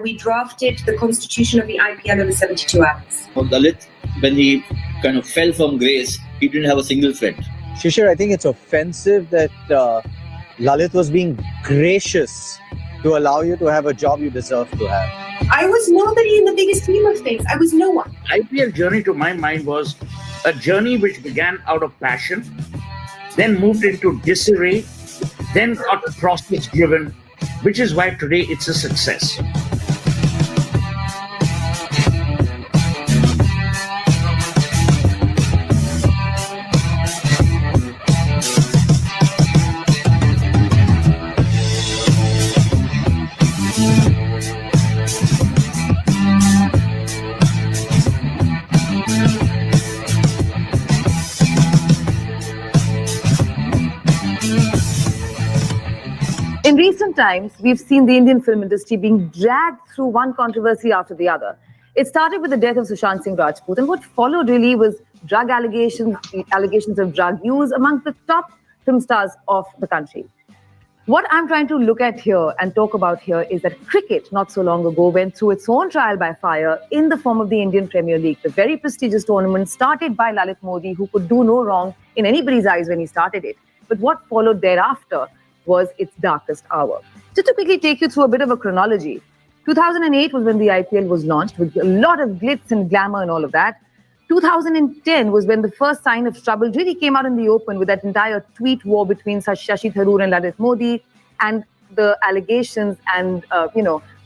We drafted the constitution of the IPL in 72 hours. Lalit, when he kind of fell from grace, he didn't have a single friend. Shishir, I think it's offensive that Lalit was being gracious to allow you to have a job you deserve to have. I was nobody in the biggest scheme of things. I was no one. IPL journey to my mind was a journey which began out of passion, then moved into disarray, then got process driven, which is why today it's a success. In recent times, we've seen the Indian film industry being dragged through one controversy after the other. It started with the death of Sushant Singh Rajput, and what followed really was drug allegations of drug use amongst the top film stars of the country. What I'm trying to look at here and talk about here is that cricket, not so long ago, went through its own trial by fire in the form of the Indian Premier League, the very prestigious tournament started by Lalit Modi, who could do no wrong in anybody's eyes when he started it. But what followed thereafter was its darkest hour. Just to quickly take you through a bit of a chronology, 2008 was when the IPL was launched with a lot of glitz and glamour and all of that. 2010 was when the first sign of trouble really came out in the open with that entire tweet war between Shashi Tharoor and Lalit Modi, and the allegations and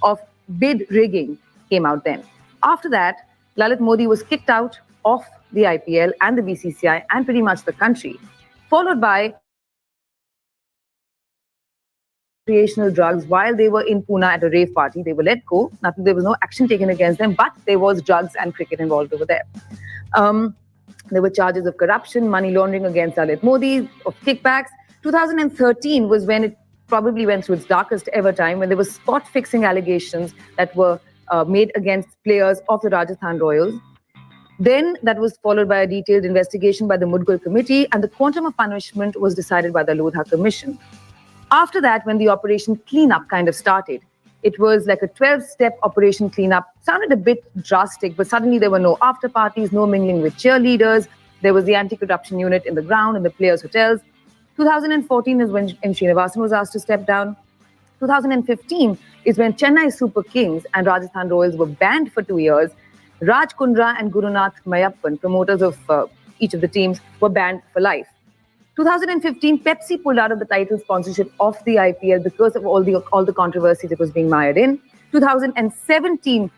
of bid rigging came out then. After that, Lalit Modi was kicked out of the IPL and the BCCI and pretty much the country, followed by recreational drugs while they were in Pune at a rave party. They were let go. There was no action taken against them, but there was drugs and cricket involved over there. There were charges of corruption, money laundering against Lalit Modi, of kickbacks. 2013 was when it probably went through its darkest ever time, when there were spot-fixing allegations that were made against players of the Rajasthan Royals. Then that was followed by a detailed investigation by the Mudgal Committee, and the quantum of punishment was decided by the Lodha Commission. After that, when the operation cleanup kind of started, it was like a 12-step operation cleanup. Sounded a bit drastic, but suddenly there were no after parties, no mingling with cheerleaders. There was the anti-corruption unit in the ground in the players' hotels. 2014 is when M. Srinivasan was asked to step down. 2015 is when Chennai Super Kings and Rajasthan Royals were banned for 2 years. Raj Kundra and Gurunath Mayappan, promoters of each of the teams, were banned for life. 2015, Pepsi pulled out of the title sponsorship of the IPL because of all the controversies it was being mired in. 2017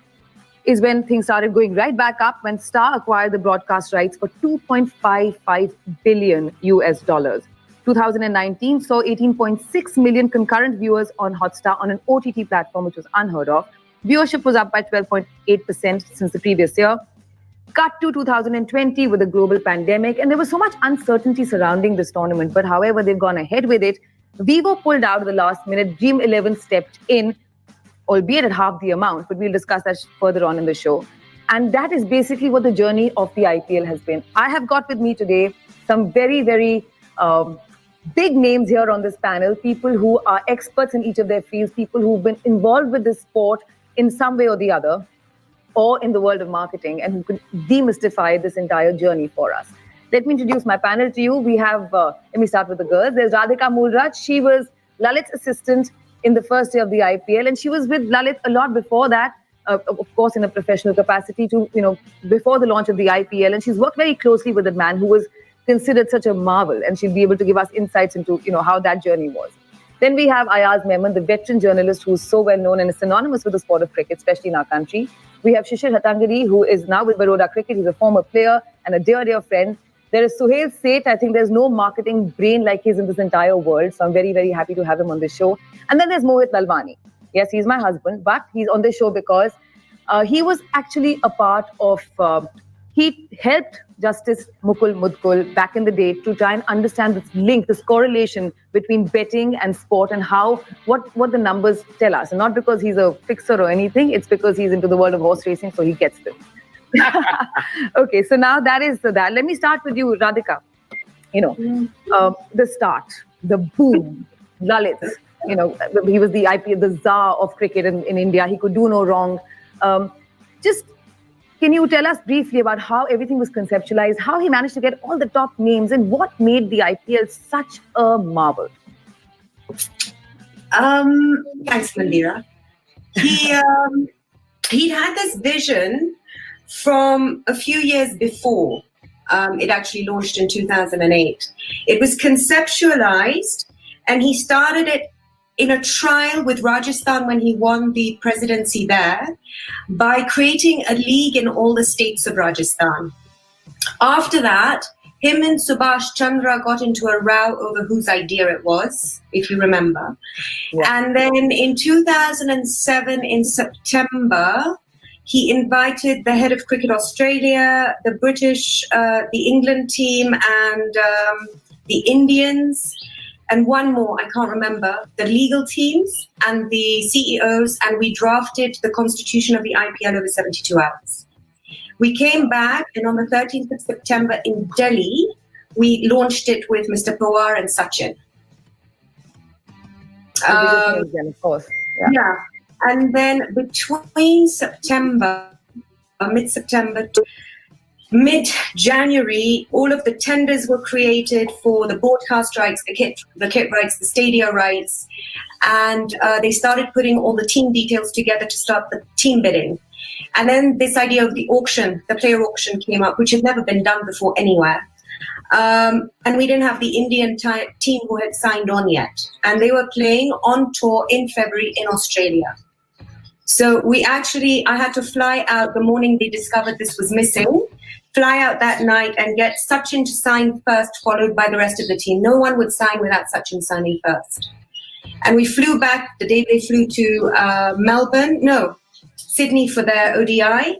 is when things started going right back up when Star acquired the broadcast rights for $2.55 billion US. 2019 saw 18.6 million concurrent viewers on Hotstar on an OTT platform, which was unheard of. Viewership was up by 12.8% since the previous year. Cut to 2020 with a global pandemic, and there was so much uncertainty surrounding this tournament. But however, they've gone ahead with it. Vivo pulled out at the last minute. Dream 11 stepped in, albeit at half the amount, but we'll discuss that further on in the show. And that is basically what the journey of the IPL has been. I have got with me today some very, very big names here on this panel, people who are experts in each of their fields, people who've been involved with this sport in some way or the other, or in the world of marketing, and who can demystify this entire journey for us. Let me introduce my panel to you. We have, let me start with the girls. There's Radhika Mulraj. She was Lalit's assistant in the first year of the IPL, and she was with Lalit a lot before that, of course, in a professional capacity before the launch of the IPL. And she's worked very closely with a man who was considered such a marvel, and she'll be able to give us insights into, how that journey was. Then we have Ayaz Memon, the veteran journalist who's so well known and is synonymous with the sport of cricket, especially in our country. We have Shishir Hatangiri, who is now with Baroda Cricket. He's a former player and a dear, dear friend. There is Suhail Seth. I think there's no marketing brain like his in this entire world. So I'm very, very happy to have him on this show. And then there's Mohit Lalwani. Yes, he's my husband, but he's on this show because he was actually a part of, he helped Justice Mukul Mudgal back in the day to try and understand this link, this correlation between betting and sport, and what the numbers tell us. And not because he's a fixer or anything, it's because he's into the world of horse racing, so he gets them. Okay, so now that is that. Let me start with you, Radhika. The start, the boom, Lalit. he was the IPL, the czar of cricket in India. He could do no wrong. Just can you tell us briefly about how everything was conceptualized, how he managed to get all the top names, and what made the IPL such a marvel? Thanks, Mandira. He'd had this vision from a few years before. It actually launched in 2008. It was conceptualized, and he started it in a trial with Rajasthan when he won the presidency there by creating a league in all the states of Rajasthan. After that, him and Subhash Chandra got into a row over whose idea it was, if you remember. Yeah. And then in 2007, in September, he invited the head of Cricket Australia, the British, the England team, and the Indians, and one more, I can't remember, the legal teams and the CEOs, and we drafted the constitution of the IPL over 72 hours. We came back, and on the 13th of September in Delhi, we launched it with Mr. Pawar and Sachin. Of course. Yeah. And then between mid-September to mid-January, all of the tenders were created for the broadcast rights, the kit rights, the stadia rights, and they started putting all the team details together to start the team bidding. And then this idea of the auction, the player auction came up, which had never been done before anywhere. And we didn't have the Indian team who had signed on yet. And they were playing on tour in February in Australia. So I had to fly out the morning they discovered this was missing, fly out that night and get Sachin to sign first, followed by the rest of the team. No one would sign without Sachin signing first. And we flew back the day they flew to Sydney for their ODI.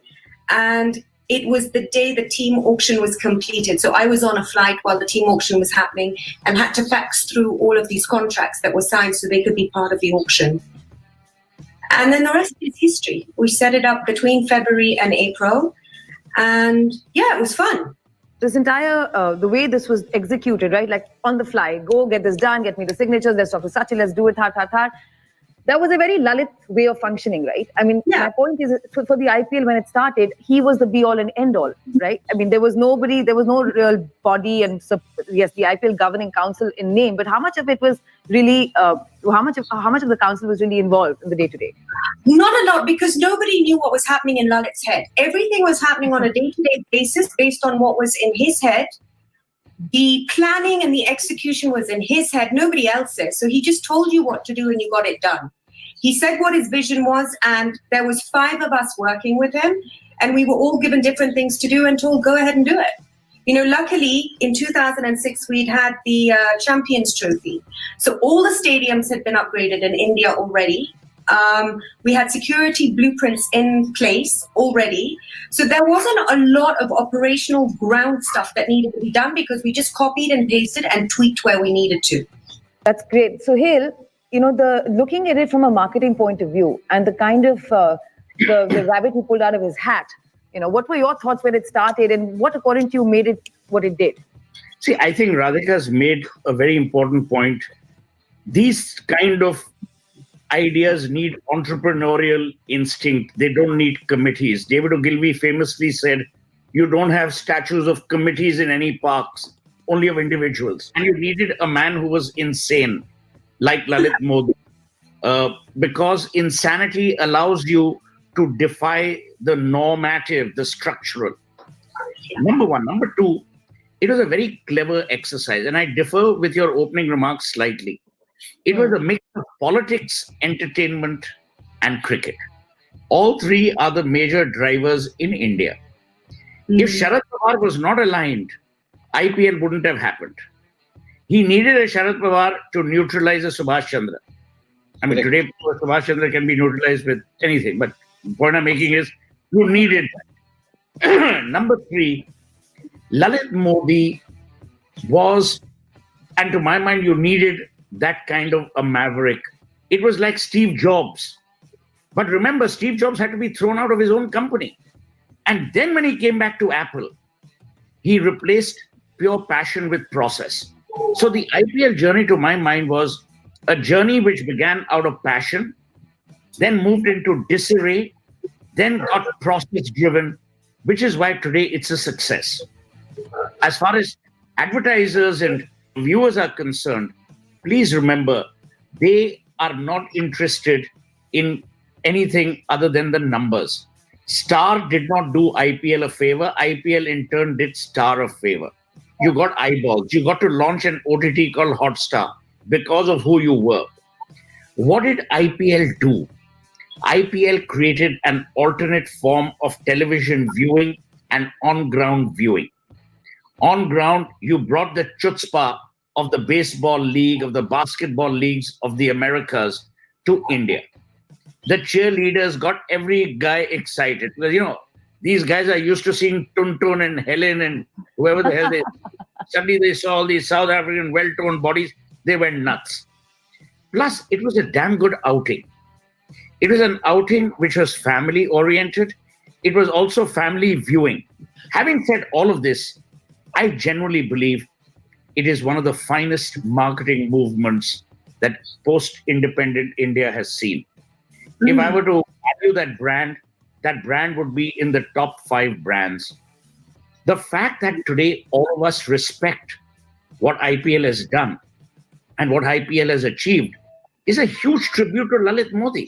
And it was the day the team auction was completed. So I was on a flight while the team auction was happening and had to fax through all of these contracts that were signed so they could be part of the auction. And then the rest is history. We set it up between February and April. And yeah, it was fun. This entire, the way this was executed, right? Like on the fly, go get this done, get me the signatures, let's talk to Sachin, let's do it, That was a very Lalit way of functioning, right? I mean, my point is, for the IPL, when it started, he was the be-all and end-all, right? I mean, there was no real body, and yes, the IPL governing council in name, but how much of it was really, how much of the council was really involved in the day-to-day? Not a lot, because nobody knew what was happening in Lalit's head. Everything was happening on a day-to-day basis based on what was in his head. The planning and the execution was in his head, nobody else's. So he just told you what to do and you got it done. He said what his vision was, and there was 5 of us working with him, and we were all given different things to do and told, go ahead and do it. You know, luckily, in 2006, we'd had the Champions Trophy. So all the stadiums had been upgraded in India already. We had security blueprints in place already. So there wasn't a lot of operational ground stuff that needed to be done, because we just copied and pasted and tweaked where we needed to. That's great. So Hale, you know, looking at it from a marketing point of view, and the kind of the rabbit he pulled out of his hat, you know, what were your thoughts when it started, and what, according to you, made it what it did? See, I think Radhika's made a very important point. These kind of ideas need entrepreneurial instinct. They don't need committees. David Ogilvy famously said, you don't have statues of committees in any parks, only of individuals. And you needed a man who was insane, like Lalit Modi, because insanity allows you to defy the normative, the structural. Number one. Number two, it was a very clever exercise. And I differ with your opening remarks slightly. It was a mix of politics, entertainment, and cricket. All 3 are the major drivers in India. If Sharad Pawar was not aligned, IPL wouldn't have happened. He needed a Sharad Pawar to neutralize a Subhash Chandra. I mean, today Subhash Chandra can be neutralized with anything, but the point I'm making is you needed that. Number 3, Lalit Modi was, and to my mind, you needed that kind of a maverick. It was like Steve Jobs. But remember, Steve Jobs had to be thrown out of his own company. And then when he came back to Apple, he replaced pure passion with process. So the IPL journey, to my mind, was a journey which began out of passion, then moved into disarray, then got process driven, which is why today it's a success. As far as advertisers and viewers are concerned, please remember they are not interested in anything other than the numbers. Star did not do IPL a favor. IPL in turn did Star a favor. You got eyeballs. You got to launch an OTT called Hotstar because of who you were. What did IPL do? IPL created an alternate form of television viewing and on-ground viewing. On ground, you brought the chutzpah of the baseball league, of the basketball leagues of the Americas to India. The cheerleaders got every guy excited because, these guys are used to seeing Tuntun and Helen and whoever the hell they suddenly they saw all these South African well-toned bodies. They went nuts. Plus, it was a damn good outing. It was an outing which was family-oriented. It was also family viewing. Having said all of this, I genuinely believe it is one of the finest marketing movements that post-independent India has seen. If I were to value that brand would be in the top 5 brands. The fact that today all of us respect what IPL has done and what IPL has achieved is a huge tribute to Lalit Modi.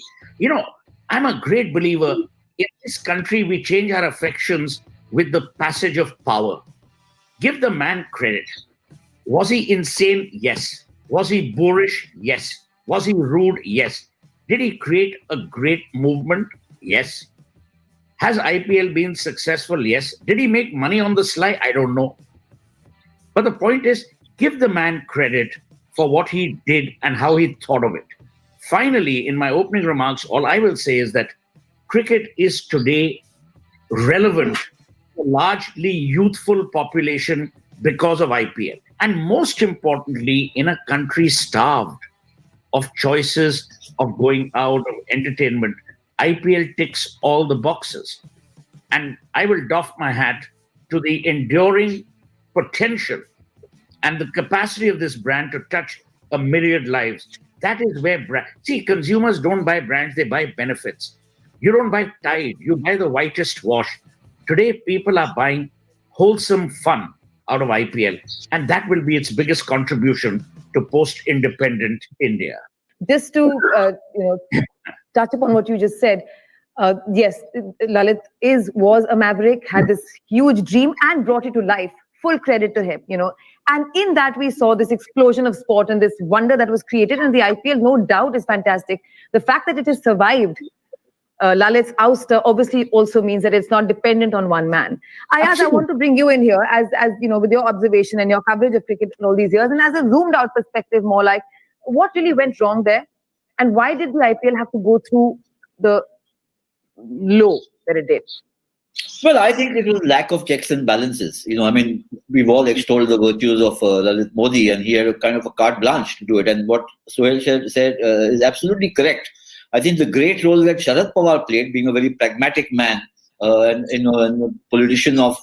I'm a great believer in this country, we change our affections with the passage of power. Give the man credit. Was he insane? Yes. Was he boorish? Yes. Was he rude? Yes. Did he create a great movement? Yes. Has IPL been successful? Yes. Did he make money on the sly? I don't know. But the point is, give the man credit for what he did and how he thought of it. Finally, in my opening remarks, all I will say is that cricket is today relevant to a largely youthful population because of IPL. And most importantly, in a country starved of choices of going out, of entertainment, IPL ticks all the boxes. And I will doff my hat to the enduring potential and the capacity of this brand to touch a myriad lives. That is where consumers don't buy brands, they buy benefits. You don't buy Tide, you buy the whitest wash. Today, people are buying wholesome fun out of IPL, and that will be its biggest contribution to post-independent India. Just to touch upon what you just said, yes, Lalit was a maverick, had this huge dream and brought it to life. Full credit to him, And in that, we saw this explosion of sport and this wonder that was created. And the IPL, no doubt, is fantastic. The fact that it has survived Lalit's ouster obviously also means that it's not dependent on one man. Ayaz, I want to bring you in here as with your observation and your coverage of cricket in all these years, and as a zoomed out perspective, more like what really went wrong there, and why did the IPL have to go through the low that it did? Well, I think it was lack of checks and balances. We've all extolled the virtues of Lalit Modi, and he had a kind of a carte blanche to do it. And what Sohail said is absolutely correct. I think the great role that Sharad Pawar played, being a very pragmatic man, and a politician of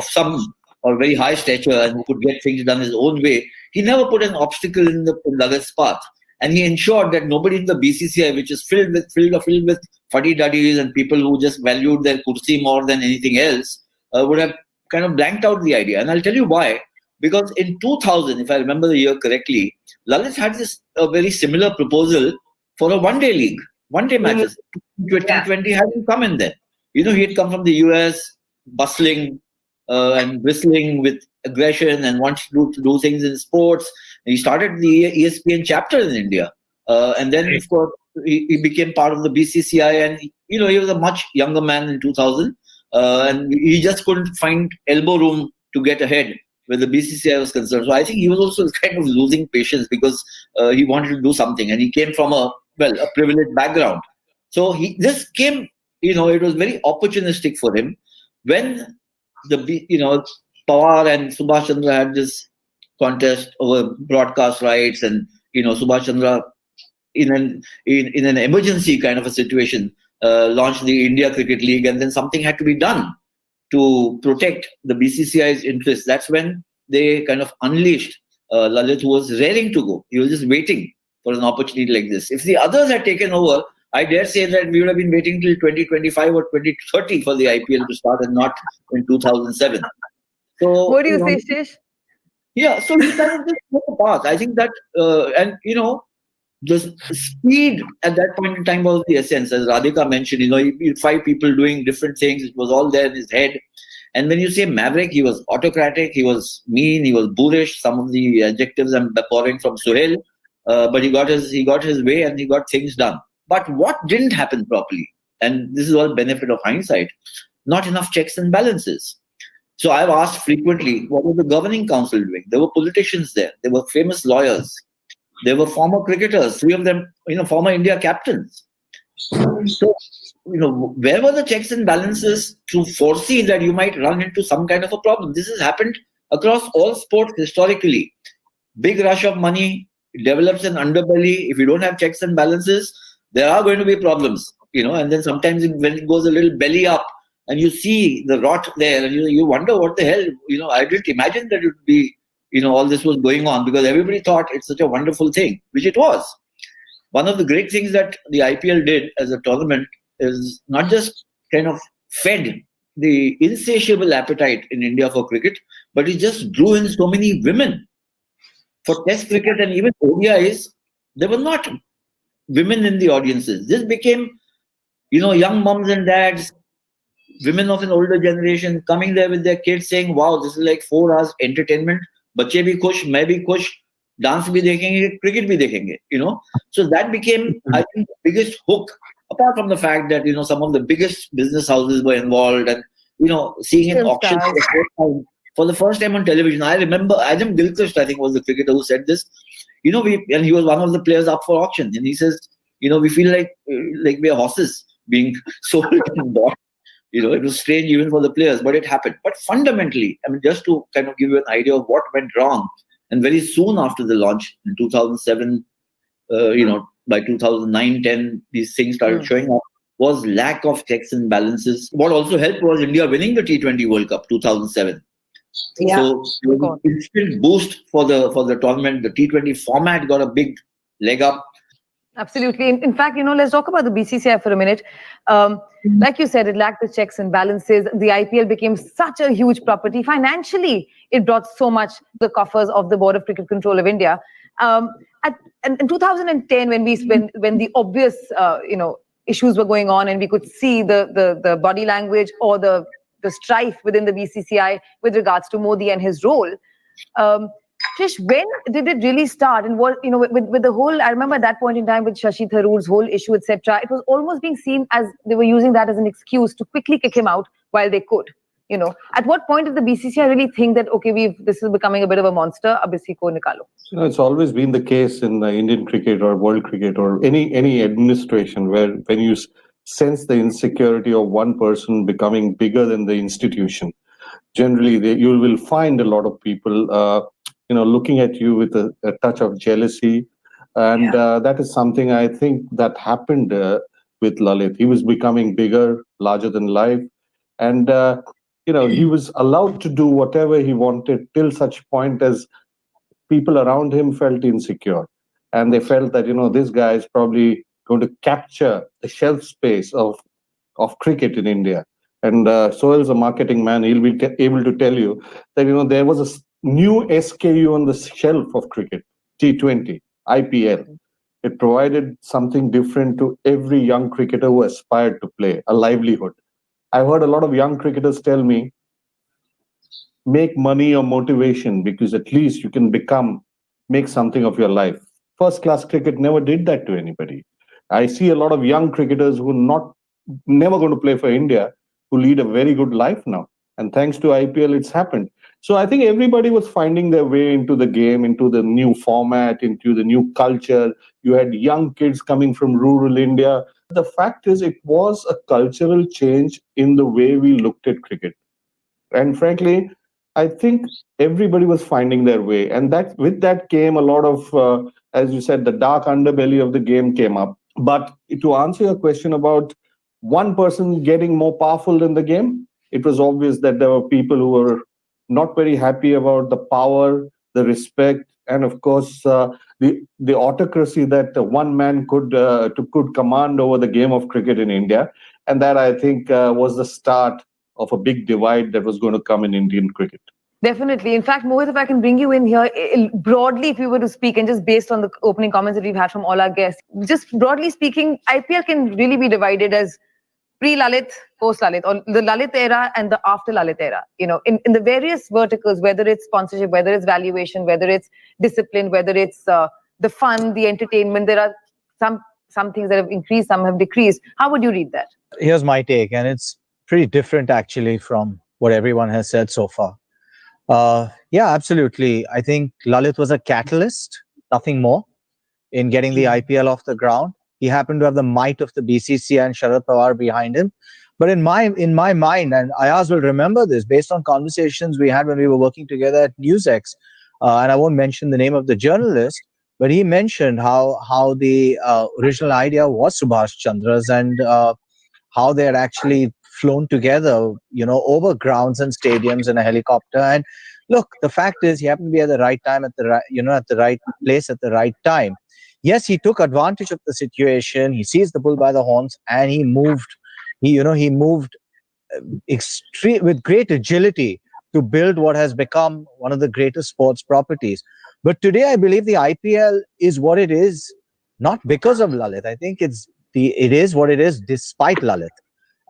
some or very high stature and who could get things done his own way, he never put an obstacle in Lalit's path. And he ensured that nobody in the BCCI, which is filled with fuddy-duddies and people who just valued their kursi more than anything else, would have kind of blanked out the idea. And I'll tell you why. Because in 2000, if I remember the year correctly, Lalit had a very similar proposal for a one-day league, one-day matches. T20 hadn't come in then. He had come from the US, bustling and bristling with aggression and wanted to do things in sports. He started the ESPN chapter in India. And then, of course, he became part of the BCCI. And, he was a much younger man in 2000. And he just couldn't find elbow room to get ahead where the BCCI was concerned. So I think he was also kind of losing patience because he wanted to do something. And he came from a privileged background. So this came, it was very opportunistic for him. When Pawar and Subhash Chandra had this contest over broadcast rights, and Subhash Chandra, in an emergency kind of a situation, launched the India Cricket League, and then something had to be done to protect the BCCI's interests. That's when they kind of unleashed Lalit, who was raring to go. He was just waiting for an opportunity like this. If the others had taken over, I dare say that we would have been waiting till 2025 or 2030 for the IPL to start and not in 2007. So, What do you say, Shish? yeah, so he kind of just took a path. I think that, the speed at that point in time was the essence. As Radhika mentioned, he had 5 people doing different things. It was all there in his head. And when you say maverick, he was autocratic, he was mean, he was bullish. Some of the adjectives I'm borrowing from Suhail, but he got his way and he got things done. But what didn't happen properly, and this is all benefit of hindsight, not enough checks and balances. So I've asked frequently, what was the governing council doing? There were politicians there. There were famous lawyers. There were former cricketers, 3 of them, former India captains. So, where were the checks and balances to foresee that you might run into some kind of a problem? This has happened across all sports historically. Big rush of money develops an underbelly. If you don't have checks and balances, there are going to be problems, and then sometimes when it goes a little belly up and you see the rot there and you wonder what the hell, I didn't imagine that it would be, all this was going on, because everybody thought it's such a wonderful thing, which it was. One of the great things that the IPL did as a tournament is not just kind of fed the insatiable appetite in India for cricket, but it just drew in so many women. For Test cricket and even ODIs, there were not women in the audiences. This became, young moms and dads, women of an older generation coming there with their kids saying, wow, this is like 4 hours entertainment. Bacche bhi khush, main bhi khush, dance bhi dekhenge, cricket bhi dekhenge, So that became, I think, the biggest hook, apart from the fact that, some of the biggest business houses were involved and, seeing an auction for the first time on television. I remember Adam Gilchrist, I think, was the cricketer who said this. And he was one of the players up for auction. And he says, we feel like we're horses being sold and bought. It was strange even for the players, but it happened. But fundamentally, just to kind of give you an idea of what went wrong, and very soon after the launch in 2007, by 2009-10, these things started showing up, was lack of checks and balances. What also helped was India winning the T20 World Cup 2007. Yeah. So it was an instant boost for the tournament. The T20 format got a big leg up. Absolutely. In fact, let's talk about the BCCI for a minute. Like you said, it lacked the checks and balances. The IPL became such a huge property. Financially, it brought so much to the coffers of the Board of Cricket Control of India. In 2010, when the obvious, issues were going on, and we could see the body language or the strife within the BCCI with regards to Modi and his role. Trish, when did it really start? And what, with the whole, I remember at that point in time with Shashi Tharoor's whole issue, etc., it was almost being seen as they were using that as an excuse to quickly kick him out while they could. At what point did the BCCI really think that, okay, this is becoming a bit of a monster, ab isi ko nikalo? It's always been the case in Indian cricket or world cricket or any administration where when you sense the insecurity of one person becoming bigger than the institution, generally you will find a lot of people looking at you with a touch of jealousy. And that is something I think that happened with Lalit. He was becoming bigger, larger than life. And, he was allowed to do whatever he wanted till such point as people around him felt insecure. And they felt that, this guy is probably going to capture the shelf space of cricket in India. And Sohail's a marketing man. He'll be able to tell you that, there was a new SKU on the shelf of cricket, T20, IPL. It provided something different to every young cricketer who aspired to play, a livelihood. I've heard a lot of young cricketers tell me, make money or motivation because at least you can make something of your life. First class cricket never did that to anybody. I see a lot of young cricketers who are never going to play for India, who lead a very good life now. And thanks to IPL, it's happened. So I think everybody was finding their way into the game, into the new format, into the new culture. You had young kids coming from rural India. The fact is, it was a cultural change in the way we looked at cricket. And frankly, I think everybody was finding their way. And with that came a lot of, as you said, the dark underbelly of the game came up. But to answer your question about one person getting more powerful than the game, it was obvious that there were people who were not very happy about the power, the respect, and of course the autocracy that one man could command over the game of cricket in India, and that I think was the start of a big divide that was going to come in Indian cricket. Definitely. In fact, Mohit, if I can bring you in here, broadly, if you were to speak, and just based on the opening comments that we've had from all our guests, just broadly speaking, IPL can really be divided as pre-Lalit, post-Lalit, or the Lalit era and the after-Lalit era. You know, in the various verticals, whether it's sponsorship, whether it's valuation, whether it's discipline, whether it's the fun, the entertainment, there are some things that have increased, some have decreased. How would you read that? Here's my take, and it's pretty different actually from what everyone has said so far. Yeah, absolutely. I think Lalit was a catalyst, nothing more, in getting the IPL off the ground. He happened to have the might of the BCCI and Sharad Pawar behind him. But in my mind, and Ayaz will remember this, based on conversations we had when we were working together at NewsX, and I won't mention the name of the journalist, but he mentioned how the original idea was Subhash Chandra's, and how they had actually flown together, you know, over grounds and stadiums in a helicopter. And look, the fact is, he happened to be at the right time, at the right place at the right time. Yes, he took advantage of the situation. He seized the bull by the horns, and he moved. He moved with great agility to build what has become one of the greatest sports properties. But today, I believe the IPL is what it is, not because of Lalit. I think it is what it is despite Lalit.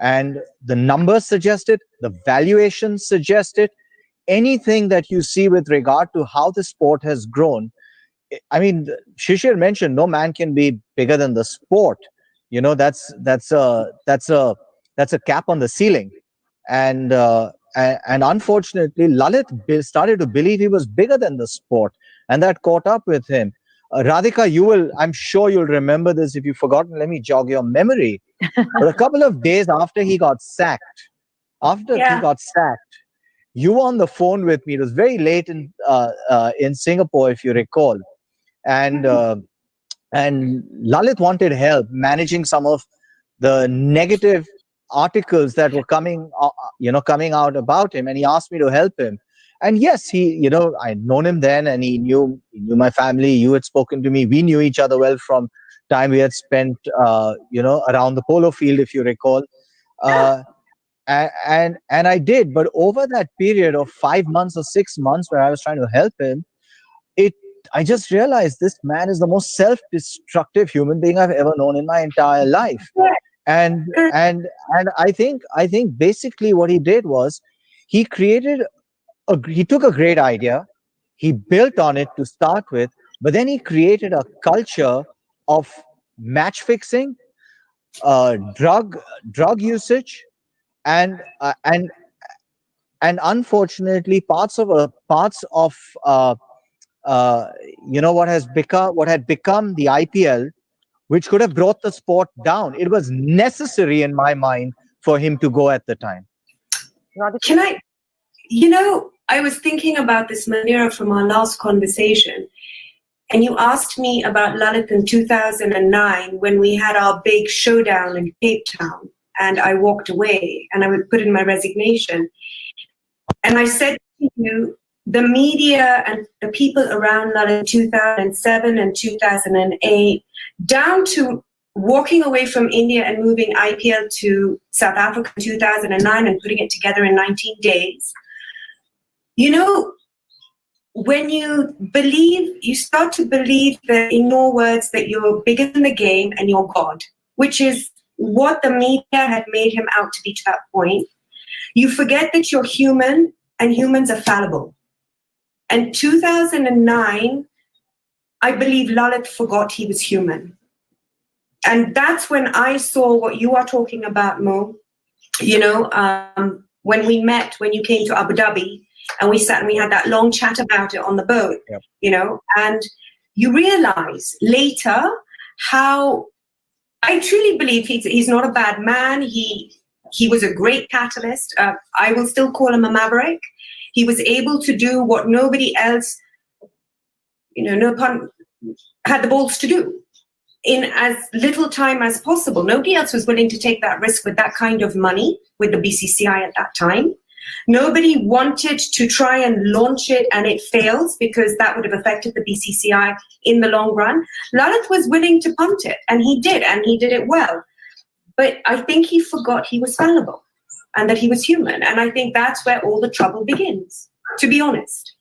And the numbers suggest it, the valuations suggest it. Anything that you see with regard to how the sport has grown, I mean, Shishir mentioned no man can be bigger than the sport. You know, that's a cap on the ceiling. And unfortunately, Lalit started to believe he was bigger than the sport, and that caught up with him. Radhika, I'm sure you'll remember this. If you've forgotten, let me jog your memory. But a couple of days after he got sacked, you were on the phone with me. It was very late in Singapore, if you recall, and Lalit wanted help managing some of the negative articles that were coming out about him, and he asked me to help him. And yes, I'd known him then, and he knew my family. You had spoken to me. We knew each other well from time we had spent, around the polo field, if you recall. And I did. But over that period of 5 months or 6 months where I was trying to help him, I just realized this man is the most self-destructive human being I've ever known in my entire life. And I think basically what he did was he took a great idea, he built on it to start with, but then he created a culture of match fixing, drug usage, and unfortunately parts of what had become the IPL, which could have brought the sport down. It was necessary in my mind for him to go at the time. I was thinking about this, Manira, from our last conversation, and you asked me about Lalit in 2009 when we had our big showdown in Cape Town, and I walked away and I would put in my resignation. And I said to you, the media and the people around Lalit in 2007 and 2008, down to walking away from India and moving IPL to South Africa in 2009 and putting it together in 19 days. When you start to believe that, in your words, that you're bigger than the game and you're God, which is what the media had made him out to be to that point, you forget that you're human and humans are fallible. And 2009, I believe Lalit forgot he was human. And that's when I saw what you are talking about, Mo. When we met, when you came to Abu Dhabi, and we sat and we had that long chat about it on the boat, and you realize later how I truly believe he's not a bad man. He was a great catalyst. I will still call him a maverick. He was able to do what nobody else, no pun, had the balls to do in as little time as possible. Nobody else was willing to take that risk with that kind of money with the BCCI at that time. Nobody wanted to try and launch it, and it fails because that would have affected the BCCI in the long run. Lalit was willing to punt it, and he did it well. But I think he forgot he was fallible and that he was human. And I think that's where all the trouble begins, to be honest.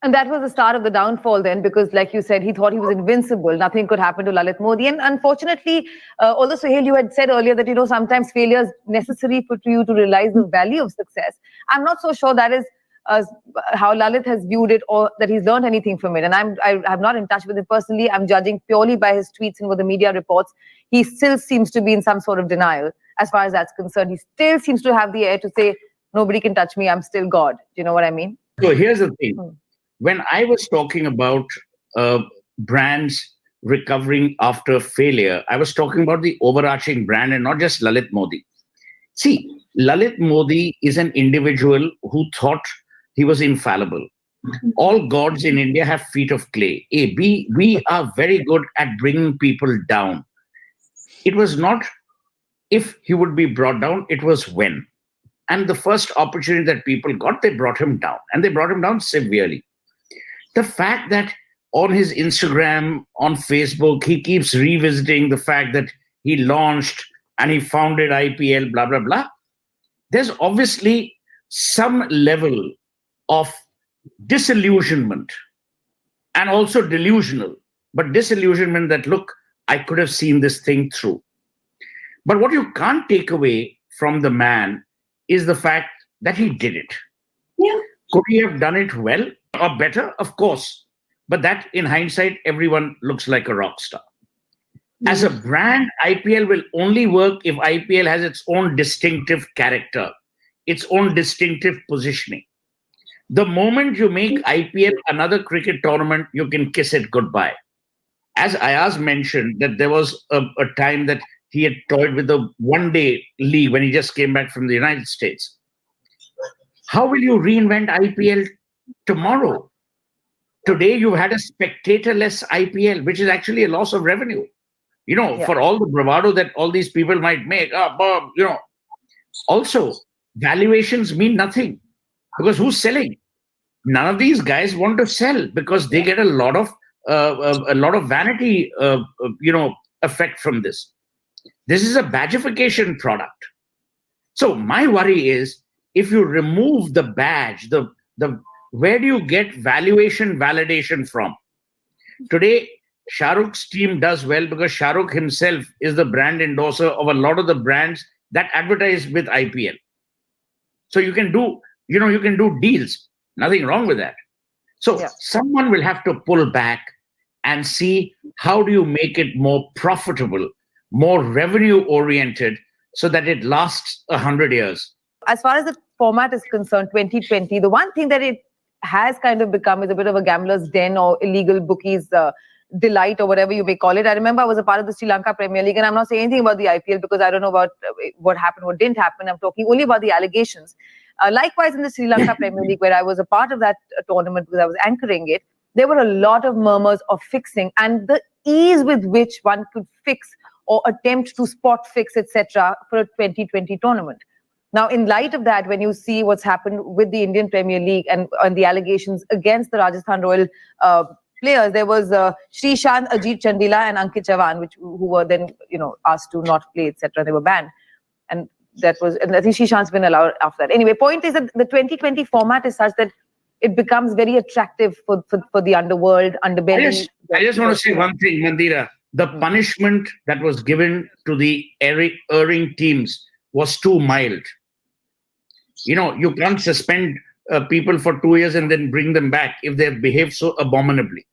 And that was the start of the downfall then, because like you said, he thought he was invincible. Nothing could happen to Lalit Modi. And unfortunately, although Suhail, you had said earlier that, sometimes failure is necessary for you to realize the value of success. I'm not so sure that is how Lalit has viewed it, or that he's learned anything from it. And I'm not in touch with him personally. I'm judging purely by his tweets and what the media reports. He still seems to be in some sort of denial as far as that's concerned. He still seems to have the air to say, nobody can touch me, I'm still God. Do you know what I mean? So here's the thing. When I was talking about brands recovering after failure, I was talking about the overarching brand and not just Lalit Modi. See, Lalit Modi is an individual who thought he was infallible. All gods in India have feet of clay. A, B, we are very good at bringing people down. It was not if he would be brought down, it was when. And the first opportunity that people got, they brought him down. And they brought him down severely. The fact that on his Instagram, on Facebook, he keeps revisiting the fact that he launched and he founded IPL, blah, blah, blah. There's obviously some level of disillusionment and also delusional, but disillusionment that, look, I could have seen this thing through. But what you can't take away from the man is the fact that he did it. Yeah. Could he have done it well or better? Of course. But that, in hindsight, everyone looks like a rock star. As a brand, IPL will only work if IPL has its own distinctive character, its own distinctive positioning. The moment you make IPL another cricket tournament, you can kiss it goodbye. As Ayaz mentioned, that there was a time that he had toyed with the one-day league when he just came back from the United States. How will you reinvent IPL tomorrow? Today, you've had a spectator-less IPL, which is actually a loss of revenue. For all the bravado that all these people might make, also, valuations mean nothing because who's selling? None of these guys want to sell because they get a lot of vanity, effect from this. This is a badgification product. So my worry is, if you remove the badge, the where do you get valuation validation from? Today, Shah Rukh's team does well because Shah Rukh himself is the brand endorser of a lot of the brands that advertise with IPL. So you can do deals. Nothing wrong with that. So someone will have to pull back and see how do you make it more profitable, more revenue oriented, so that it lasts 100 years. As far as the format is concerned, 2020, the one thing that it has kind of become is a bit of a gambler's den or illegal bookies delight or whatever you may call it. I remember I was a part of the Sri Lanka Premier League, and I'm not saying anything about the IPL because I don't know about what happened, what didn't happen. I'm talking only about the allegations. Likewise, in the Sri Lanka Premier League, where I was a part of that tournament because I was anchoring it, there were a lot of murmurs of fixing, and the ease with which one could fix or attempt to spot fix, etc., for a 2020 tournament. Now, in light of that, when you see what's happened with the Indian Premier League and the allegations against the Rajasthan Royal players, there was Srishant, Ajit Chandila, and Ankit Chavan, who were then asked to not play, etc. They were banned, and I think Srishant's been allowed after that. Anyway, point is that the 2020 format is such that it becomes very attractive for the underworld, underbelly. I just want to say one thing, Mandira. The punishment that was given to the erring teams was too mild. You can't suspend people for 2 years and then bring them back if they have behaved so abominably.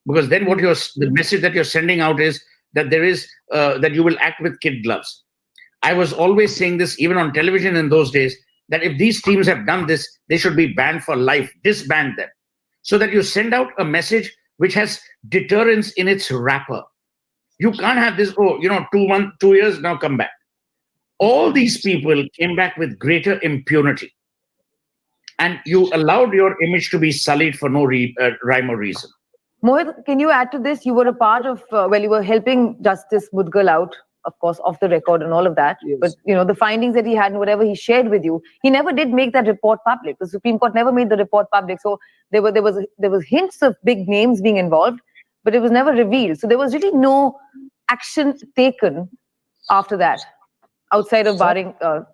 Because then the message that you're sending out is that that you will act with kid gloves. I was always saying this, even on television in those days, that if these teams have done this, they should be banned for life, disband them. So that you send out a message which has deterrence in its wrapper. You can't have this, 2 years, now come back. All these people came back with greater impunity. And you allowed your image to be sullied for no rhyme or reason. Mohit, can you add to this? You were a part of, you were helping Justice Mudgal out of course, off the record and all of that. Yes. But, the findings that he had and whatever he shared with you, he never did make that report public. The Supreme Court never made the report public. So there was hints of big names being involved, but it was never revealed. So there was really no action taken after that, outside of barring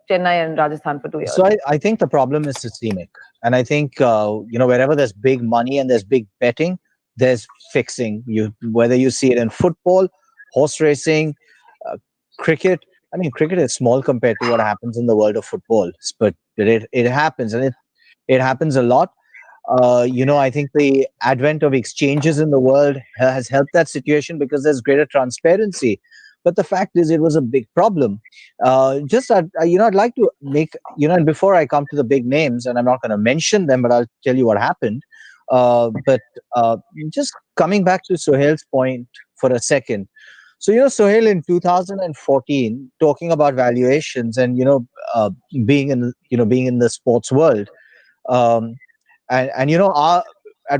Chennai and Rajasthan for 2 years. So I think the problem is systemic. And I think, wherever there's big money and there's big betting, there's fixing. Whether you see it in football, horse racing, cricket. I mean, cricket is small compared to what happens in the world of football, but it happens, and it happens a lot. I think the advent of exchanges in the world has helped that situation because there's greater transparency. But the fact is, it was a big problem. I'd like to make, and before I come to the big names, and I'm not going to mention them, but I'll tell you what happened. But just coming back to Sohail's point for a second. So, Sohail, in 2014, talking about valuations and, being in the sports world, at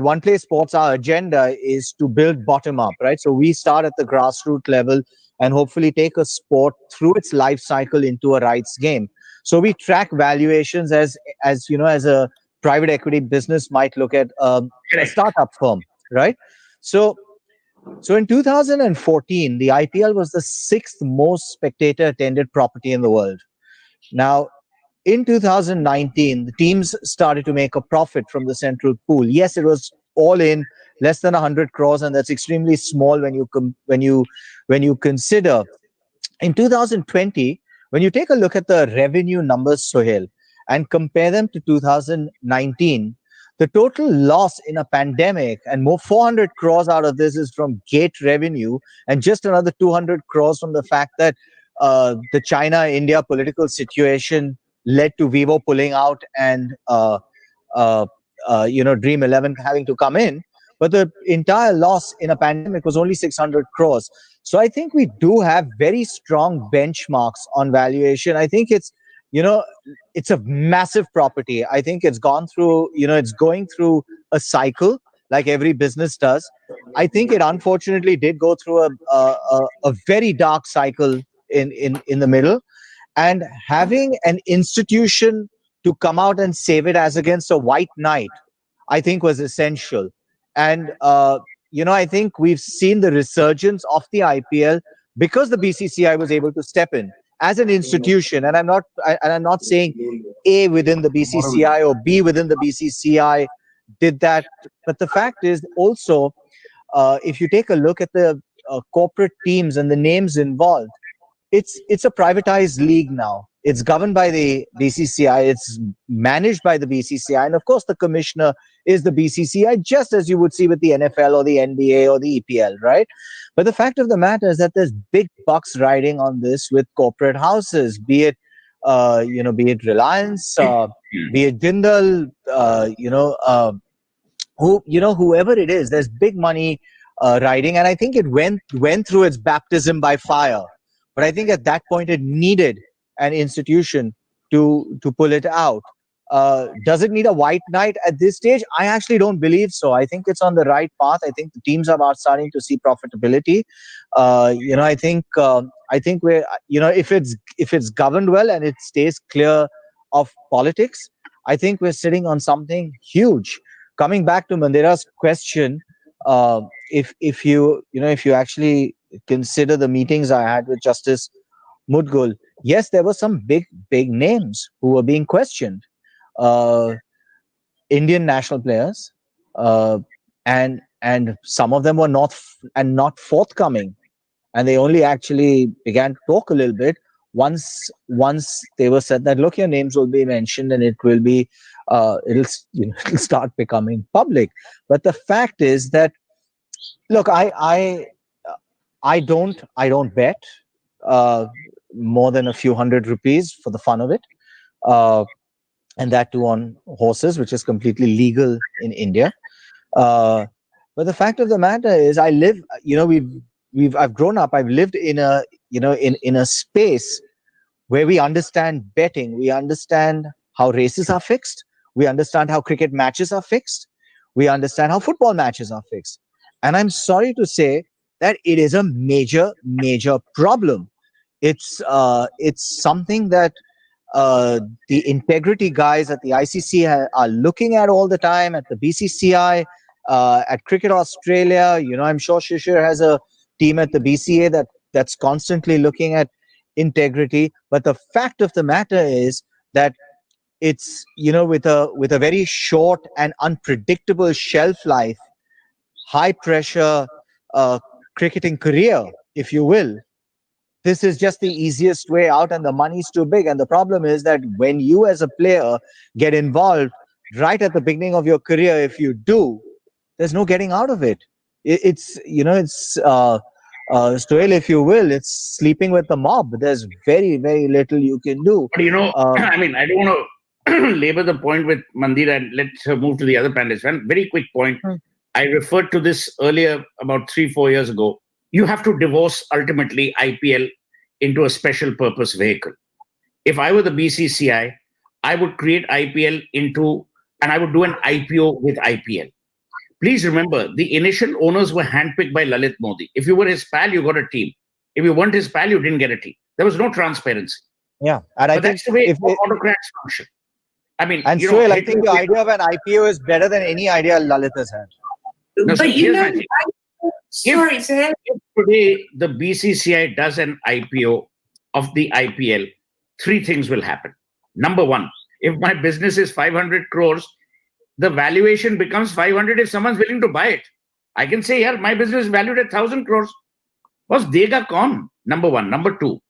One Play Sports, our agenda is to build bottom up, right? So we start at the grassroots level and hopefully take a sport through its life cycle into a rights game. So we track valuations as a private equity business might look at a startup firm, right? So in 2014, the IPL was the 6th most spectator attended property in the world. Now, in 2019, the teams started to make a profit from the central pool. Yes, it was all in less than 100 crores, and that's extremely small when you consider. In 2020, when you take a look at the revenue numbers, Sohail, and compare them to 2019, the total loss in a pandemic, and more 400 crores out of this is from gate revenue, and just another 200 crores from the fact that the China-India political situation led to Vivo pulling out and Dream 11 having to come in. But the entire loss in a pandemic was only 600 crores. So I think we do have very strong benchmarks on valuation. I think it's a massive property. I think it's gone through, it's going through a cycle like every business does. I think it unfortunately did go through a very dark cycle in the middle. And having an institution to come out and save it as against a white knight, I think was essential. And, I think we've seen the resurgence of the IPL because the BCCI was able to step in as an institution. And I'm not saying A within the BCCI or B within the BCCI did that. But the fact is also, if you take a look at the corporate teams and the names involved, it's a privatized league now. It's governed by the BCCI. It's managed by the BCCI. And of course, the commissioner is the BCCI, just as you would see with the NFL or the NBA or the EPL, right? But the fact of the matter is that there's big bucks riding on this with corporate houses, be it Reliance, be it Jindal, whoever it is, there's big money riding. And I think it went through its baptism by fire. But I think at that point it needed an institution to pull it out. Does it need a white knight at this stage? I actually don't believe so. I think it's on the right path. I think the teams are starting to see profitability. I think we're, if it's governed well and it stays clear of politics, I think we're sitting on something huge. Coming back to Mandira's question, if you actually consider the meetings I had with Justice Mudgul, yes, there were some big names who were being questioned. Indian national players, and some of them were not forthcoming, and they only actually began to talk a little bit once they were said that, look, your names will be mentioned and it will be it'll start becoming public. But the fact is that, look, I don't bet more than a few hundred rupees for the fun of it, and that too on horses, which is completely legal in India. But the fact of the matter is, I live. I've grown up. I've lived in a space where we understand betting. We understand how races are fixed. We understand how cricket matches are fixed. We understand how football matches are fixed. And I'm sorry to say that it is a major problem. It's something that the integrity guys at the ICC are looking at all the time, at the BCCI, at Cricket Australia. I'm sure Shishir has a team at the BCA that's constantly looking at integrity. But the fact of the matter is that it's, with a very short and unpredictable shelf life, high pressure cricketing career, if you will, this is just the easiest way out, and the money's too big. And the problem is that when you as a player get involved right at the beginning of your career, if you do, there's no getting out of it. It's Sohail, if you will, it's sleeping with the mob. There's very, very little you can do. But I mean, I don't want to labor the point with Mandira, and let's move to the other panelists. One very quick point. I referred to this earlier about 3-4 years ago. You have to divorce ultimately IPL into a special purpose vehicle. If I were the BCCI, I would create IPL and I would do an IPO with IPL. Please remember, the initial owners were handpicked by Lalit Modi. If you were his pal, you got a team. If you weren't his pal, you didn't get a team. There was no transparency. Yeah, but that's the way autocrats function. I mean, and Sohail, I think the idea of an IPO is better than any idea Lalit has had. No, but sorry, if today the BCCI does an IPO of the IPL, 3 things will happen. Number 1, if my business is 500 crores, the valuation becomes 500 if someone's willing to buy it. I can say, yeah, my business is valued at 1,000 crores. Was dega con? Number 1. Number 2,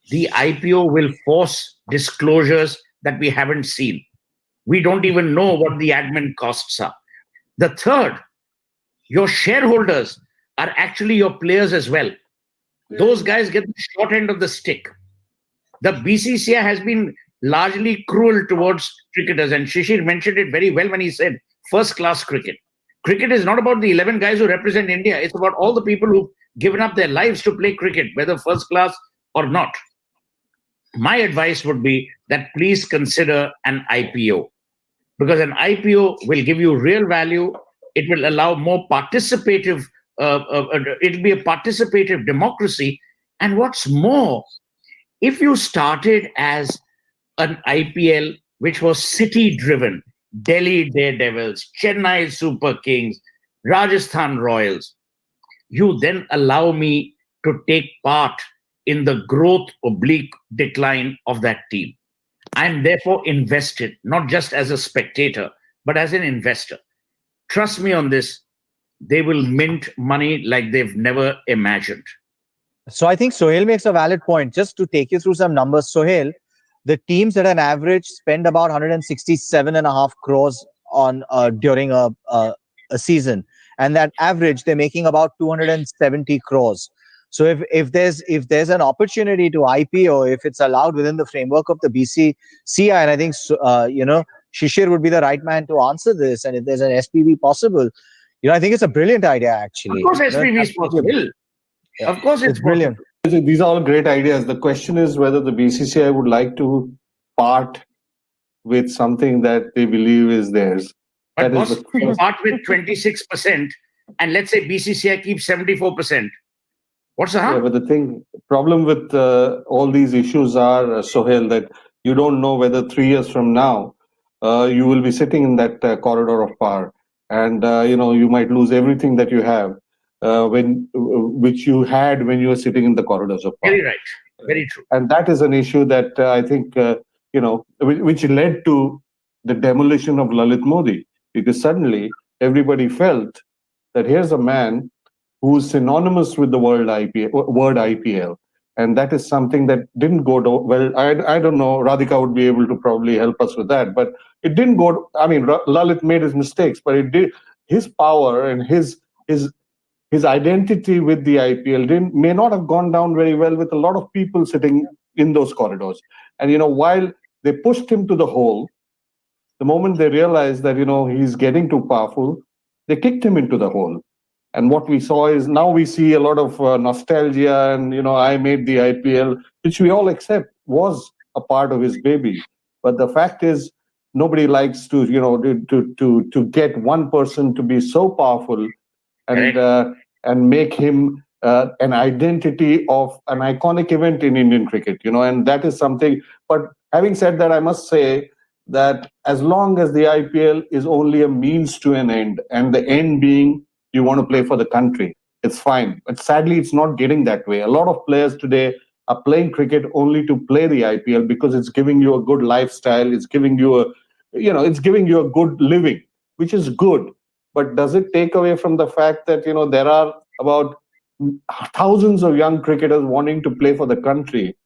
the IPO will force disclosures that we haven't seen. We don't even know what the admin costs are. The third, your shareholders are actually your players as well. Those guys get the short end of the stick. The BCCI has been largely cruel towards cricketers, and Shishir mentioned it very well when he said first-class cricket. Cricket is not about the 11 guys who represent India. It's about all the people who've given up their lives to play cricket, whether first class or not. My advice would be that please consider an IPO, because an IPO will give you real value. It will allow more participative, it'll be a participative democracy. And what's more, if you started as an IPL which was city-driven, Delhi Daredevils, Chennai Super Kings, Rajasthan Royals, you then allow me to take part in the growth/decline of that team. I'm therefore invested, not just as a spectator, but as an investor. Trust me on this, they will mint money like they've never imagined. So I think Sohail makes a valid point. Just to take you through some numbers, Sohail, the teams at an average spend about 167.5 crores on during a season, and that average they're making about 270 crores. So if there's an opportunity to IPO, if it's allowed within the framework of the BCCI, and I think Shishir would be the right man to answer this, and if there's an SPV possible, I think it's a brilliant idea actually. Of course, SPV is possible. Yeah. Of course, it's brilliant. These are all great ideas. The question is whether the BCCI would like to part with something that they believe is theirs. But you part with 26%, and let's say BCCI keeps 74%. What's the harm? Yeah, but the problem with all these issues are, Sohail, that you don't know whether 3 years from now you will be sitting in that corridor of power, and you might lose everything that you have, which you had when you were sitting in the corridors of power. Very right, very true. And that is an issue that I think which led to the demolition of Lalit Modi, because suddenly everybody felt that here's a man who's synonymous with the word IPL. And that is something that didn't go well. I don't know, Radhika would be able to probably help us with that, but it didn't go. I mean, Lalit made his mistakes, but it did. His power and his identity with the IPL may not have gone down very well with a lot of people sitting in those corridors. And while they pushed him to the hole, the moment they realized that he's getting too powerful, they kicked him into the hole. And what we saw is now we see a lot of nostalgia, and I made the IPL, which we all accept was a part of his baby. But the fact is, nobody likes to to get one person to be so powerful and make him an identity of an iconic event in Indian cricket, and that is something. But having said that, I must say that as long as the IPL is only a means to an end, and the end being you want to play for the country, it's fine. But sadly, it's not getting that way. A lot of players today are playing cricket only to play the IPL because it's giving you a good lifestyle, it's giving you a good living, which is good. But does it take away from the fact that there are about thousands of young cricketers wanting to play for the country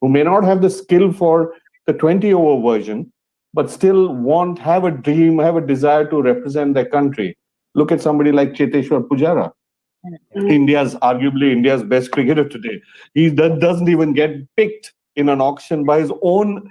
who may not have the skill for the 20-over version, but still have a dream, have a desire to represent their country? Look at somebody like Cheteshwar Pujara, arguably India's best cricketer today. He doesn't even get picked in an auction by his own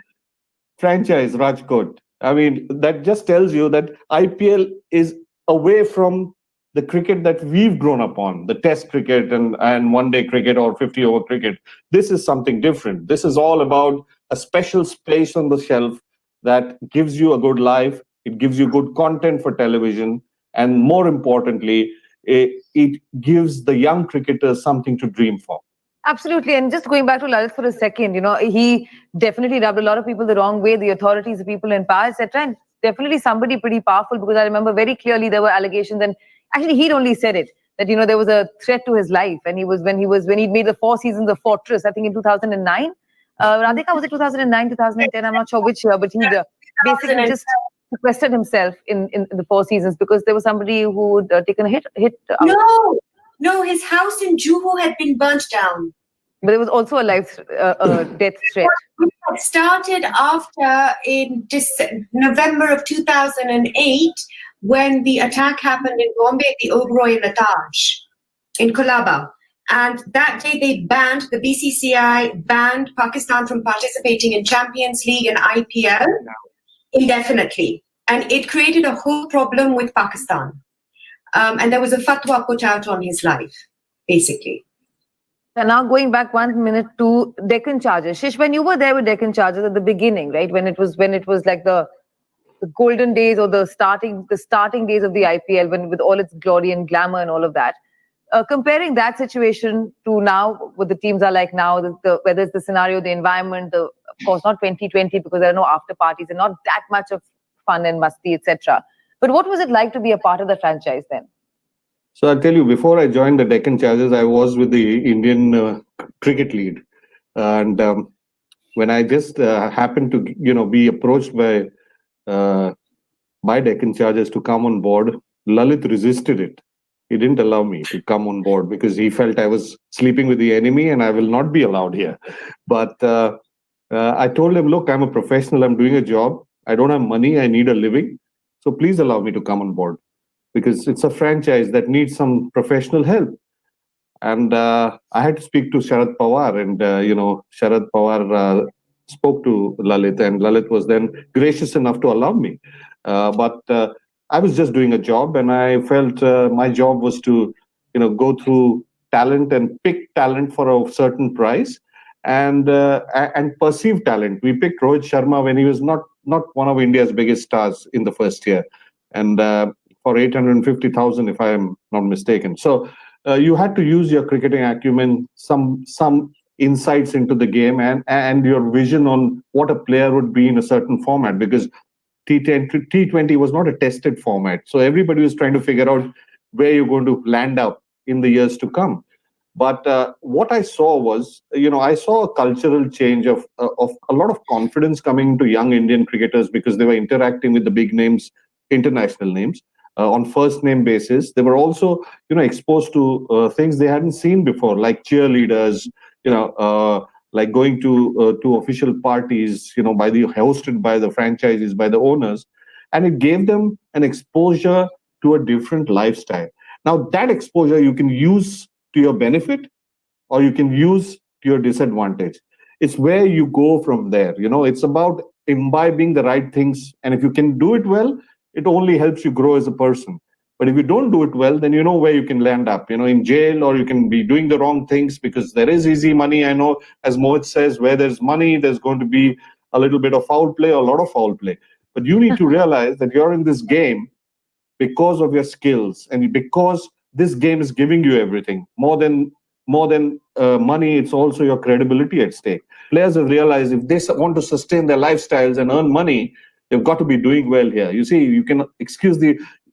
franchise, Rajkot. I mean, that just tells you that IPL is away from the cricket that we've grown up on, the test cricket and one-day cricket or 50-over cricket. This is something different. This is all about a special space on the shelf that gives you a good life, it gives you good content for television, and more importantly, it gives the young cricketers something to dream for. Absolutely. And just going back to Lalit for a second, he definitely rubbed a lot of people the wrong way, the authorities, the people in power, etc. And definitely somebody pretty powerful, because I remember very clearly there were allegations, and actually he'd only said it, that there was a threat to his life. And when he'd made the 4 seasons of Fortress, I think in 2009. Radhika, was it 2009, 2010? I'm not sure which year, but he basically just sequestered himself in the 4 seasons because there was somebody who had taken a hit. No, his house in Juhu had been burnt down. But there was also a death threat. It started after in November of 2008, when the attack happened in Bombay at the Oberoi in the Taj, in Colaba. And that day the BCCI banned Pakistan from participating in Champions League and IPL indefinitely. And it created a whole problem with Pakistan. And there was a fatwa put out on his life, basically. And now going back 1 minute to Deccan Chargers. Shish, when you were there with Deccan Chargers at the beginning, right, when it was like the golden days or the starting days of the IPL, with all its glory and glamour and all of that, comparing that situation to now, what the teams are like now, whether it's the scenario, the environment, of course not 2020 because there are no after parties and not that much of fun and musty, etc. But what was it like to be a part of the franchise then? So I'll tell you, before I joined the Deccan Chargers, I was with the Indian cricket league. And when I just happened to, be approached by Deccan Chargers to come on board, Lalit resisted it. He didn't allow me to come on board because he felt I was sleeping with the enemy and I will not be allowed here. But I told him, look, I'm a professional. I'm doing a job. I don't have money. I need a living. So please allow me to come on board, because it's a franchise that needs some professional help. And I had to speak to Sharad Pawar, and Sharad Pawar spoke to Lalit, and Lalit was then gracious enough to allow me. But I was just doing a job, and I felt my job was to, go through talent and pick talent for a certain price, and perceive talent. We picked Rohit Sharma when he was not one of India's biggest stars in the first year, and for 850,000, if I am not mistaken. So you had to use your cricketing acumen, some insights into the game, and your vision on what a player would be in a certain format, because T20 was not a tested format. So everybody was trying to figure out where you're going to land up in the years to come. But what I saw was, I saw a cultural change of a lot of confidence coming to young Indian cricketers, because they were interacting with the big names, international names, on first name basis. They were also, exposed to things they hadn't seen before, like cheerleaders, like going to official parties, hosted by the franchises, by the owners, and it gave them an exposure to a different lifestyle. Now that exposure you can use to your benefit, or you can use to your disadvantage. It's where you go from there. It's about imbibing the right things, and if you can do it well, it only helps you grow as a person. But if you don't do it well, then you know where you can land up, in jail, or you can be doing the wrong things, because there is easy money. I know, as Mohit says, where there's money, there's going to be a little bit of foul play, or a lot of foul play. But you need to realize that you're in this game because of your skills, and because this game is giving you everything, more than more than money, it's also your credibility at stake. Players have realized if they want to sustain their lifestyles and earn money, they've got to be doing well here. You see, you can excuse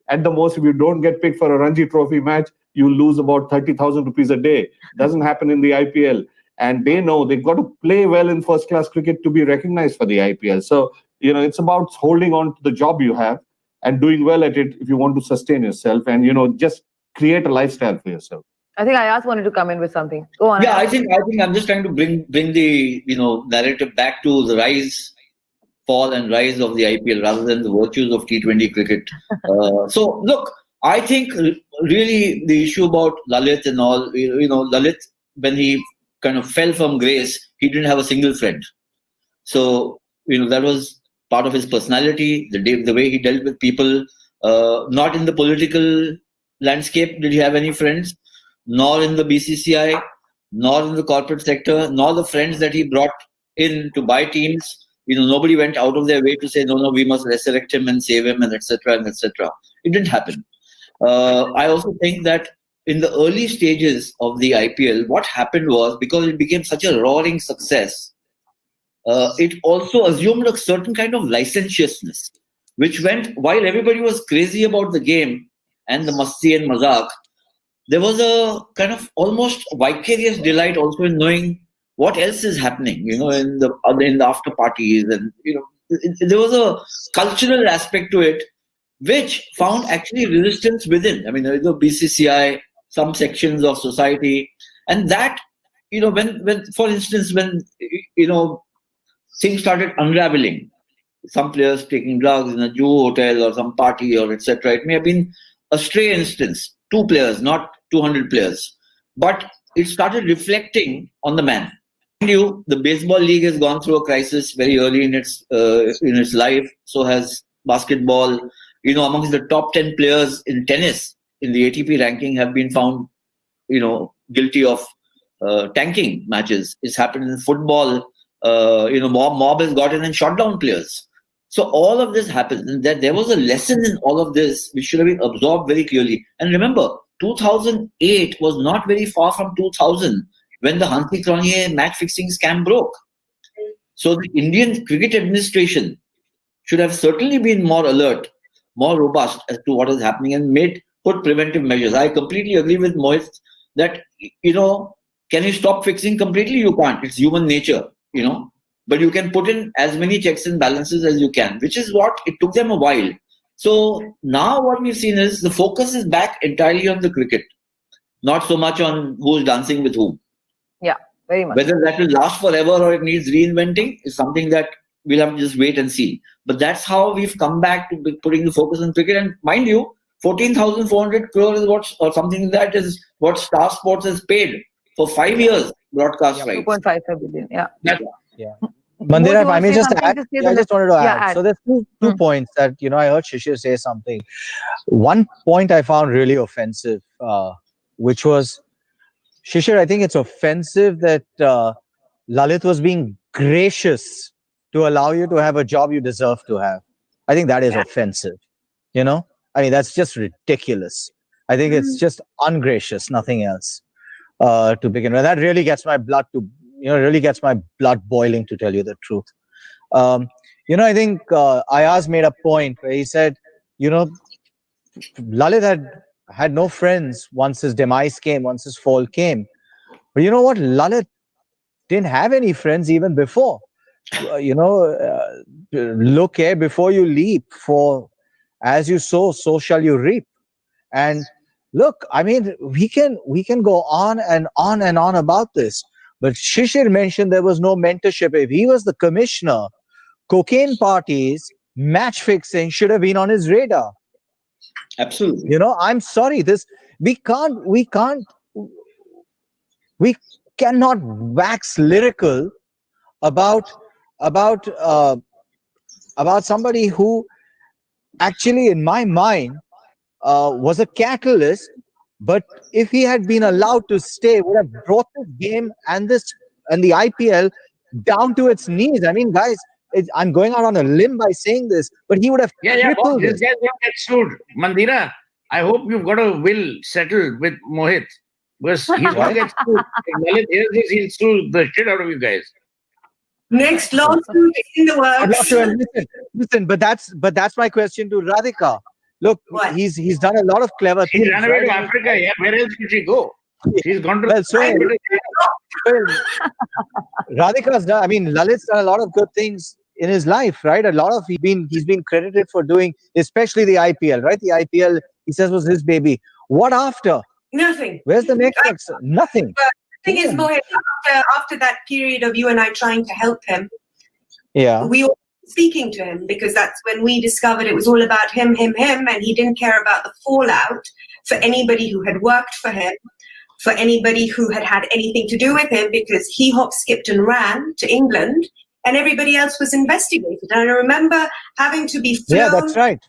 at the most, if you don't get picked for a Ranji Trophy match, you lose about 30,000 rupees a day. Doesn't happen in the IPL. And they know they've got to play well in first-class cricket to be recognized for the IPL. So, it's about holding on to the job you have and doing well at it if you want to sustain yourself and, just create a lifestyle for yourself. I think Ayaz wanted to come in with something. Go on. Yeah, Ayaz. I think I'm just trying to bring the narrative back to the fall and rise of the IPL rather than the virtues of T20 cricket. So look, I think really the issue about Lalit and all, Lalit, when he kind of fell from grace, he didn't have a single friend. So that was part of his personality, the way he dealt with people. Not in the political landscape did he have any friends, nor in the BCCI, nor in the corporate sector, nor the friends that he brought in to buy teams. Nobody went out of their way to say, no, we must resurrect him and save him and etc. and etc. It didn't happen. I also think that in the early stages of the IPL, what happened was, because it became such a roaring success, it also assumed a certain kind of licentiousness, which went, while everybody was crazy about the game and the masti and mazak, there was a kind of almost vicarious delight also in knowing what else is happening, in the after parties, and there was a cultural aspect to it, which found actually resistance within. I mean, the BCCI, some sections of society, and that, when for instance, when things started unraveling, some players taking drugs in a Juhu hotel or some party or etc. It may have been a stray instance, 2 players, not 200 players, but it started reflecting on the man. The baseball league has gone through a crisis very early in its life. So has basketball. Amongst the top 10 players in tennis in the ATP ranking have been found, guilty of tanking matches. It's happened in football. Mob has gotten and shot down players. So all of this happens, and that there was a lesson in all of this which should have been absorbed very clearly. And remember, 2008 was not very far from 2000 when the Hansi Cronje match fixing scam broke. So the Indian Cricket Administration should have certainly been more alert, more robust as to what is happening, and put preventive measures. I completely agree with Mohit that, can you stop fixing completely? You can't. It's human nature, but you can put in as many checks and balances as you can, which is what it took them a while. So now what we've seen is the focus is back entirely on the cricket, not so much on who's dancing with whom. Yeah, very much. Whether that will last forever or it needs reinventing is something that we'll have to just wait and see. But that's how we've come back to putting the focus on cricket. And mind you, 14,400 crore is or something that is what Star Sports has paid for 5 years broadcast rights. 2.55 billion. Yeah. Mandira, if I may just add, I just wanted to add. add. So there's two points that, I heard Shishir say something. One point I found really offensive, which was, Shishir, I think it's offensive that Lalit was being gracious to allow you to have a job you deserve to have. I think that is offensive. That's just ridiculous. I think it's just ungracious, nothing else. To begin with, that really gets my blood boiling, to tell you the truth. I think Ayaz made a point where he said, Lalit had no friends once his demise came, once his fall came. But you know what? Lalit didn't have any friends even before. Look here before you leap, for as you sow, so shall you reap. And look, we can go on and on and on about this. But Shishir mentioned there was no mentorship. If he was the commissioner, cocaine parties, match fixing should have been on his radar. Absolutely. I'm sorry. We cannot wax lyrical about somebody who actually, in my mind, was a catalyst. But if he had been allowed to stay, would have brought this game and the IPL down to its knees. Guys, I'm going out on a limb by saying this, but he would have tripled this guy won't get sued. Mandira, I hope you've got a will settled with Mohit. Because he's going to get sued. Lalit, he'll sue the shit out of you guys. Next lawsuit in the works. Listen, but that's my question to Radhika. Look, What? he's done a lot of clever things. She ran away right? to Africa. Yeah, where else did she go? She's gone to. Well, Radhika's done. I mean, Lalit's done a lot of good things in his life, right? A lot of he's been credited for doing, especially the IPL, right? The IPL, he says, was his baby. What after? Nothing. Where's the next success? Nothing. The thing is, Mohit, after that period of you and I trying to help him, Yeah. we were speaking to him because that's when we discovered it was all about him, and he didn't care about the fallout for anybody who had worked for him, for anybody who had had anything to do with him, because he hopped, skipped and ran to England and everybody else was investigated. And I remember having to be flown. Yeah, that's right.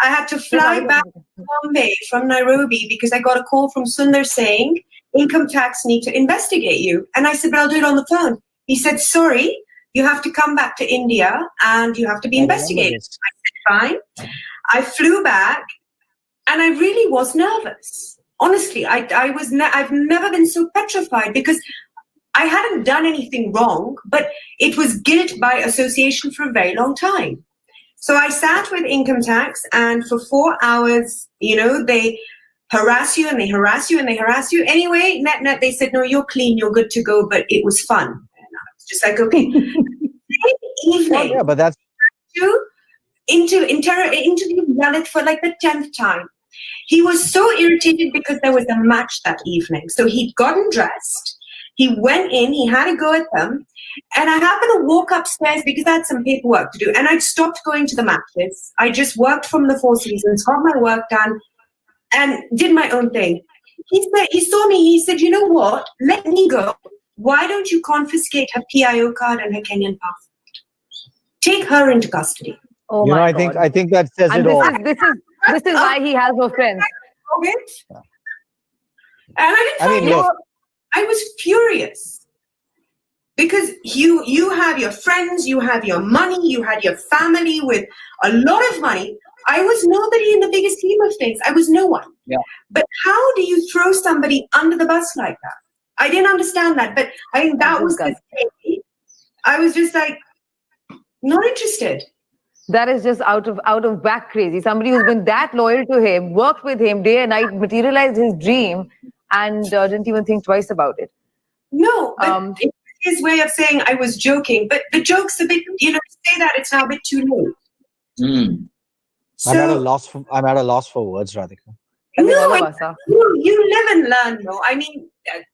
I had to fly back to Bombay from Nairobi because I got a call from Sundar saying, income tax need to investigate you. And I said, but I'll do it on the phone. He said, sorry, you have to come back to India and you have to be investigated. I said, fine. I flew back and I really was nervous. Honestly, I've never been so petrified because I hadn't done anything wrong, but it was guilt by association for a very long time. So I sat with income tax and for 4 hours, they harass you and they harass you and they harass you. Anyway, net, they said, no, you're clean, you're good to go, but it was fun. And I was just like, okay. Evening, yeah, but that's interview Lalit for like the 10th time. He was so irritated because there was a match that evening. So he'd gotten dressed. He went in, he had a go at them. And I happened to walk upstairs because I had some paperwork to do. And I'd stopped going to the matches. I just worked from the Four Seasons, got my work done, and did my own thing. He saw me, he said, you know what? Let me go. Why don't you confiscate her PIO card and her Kenyan passport? Take her into custody. Oh my God. I think that says And it all. this is why he has no friends. And I was furious because you have your friends, you have your money, you had your family with a lot of money. I was nobody in the biggest scheme of things. I was no one. Yeah. But how do you throw somebody under the bus like that? I didn't understand that. But I think that was the thing. I was just like, not interested. That is just out of back crazy. Somebody who's been that loyal to him, worked with him day and night, materialized his dream, and didn't even think twice about it. No, but it's his way of saying I was joking. But the joke's a bit, to say that it's now a bit too late. Mm. So, I'm at a loss for words, Radhika. No, you live and learn, no. I mean,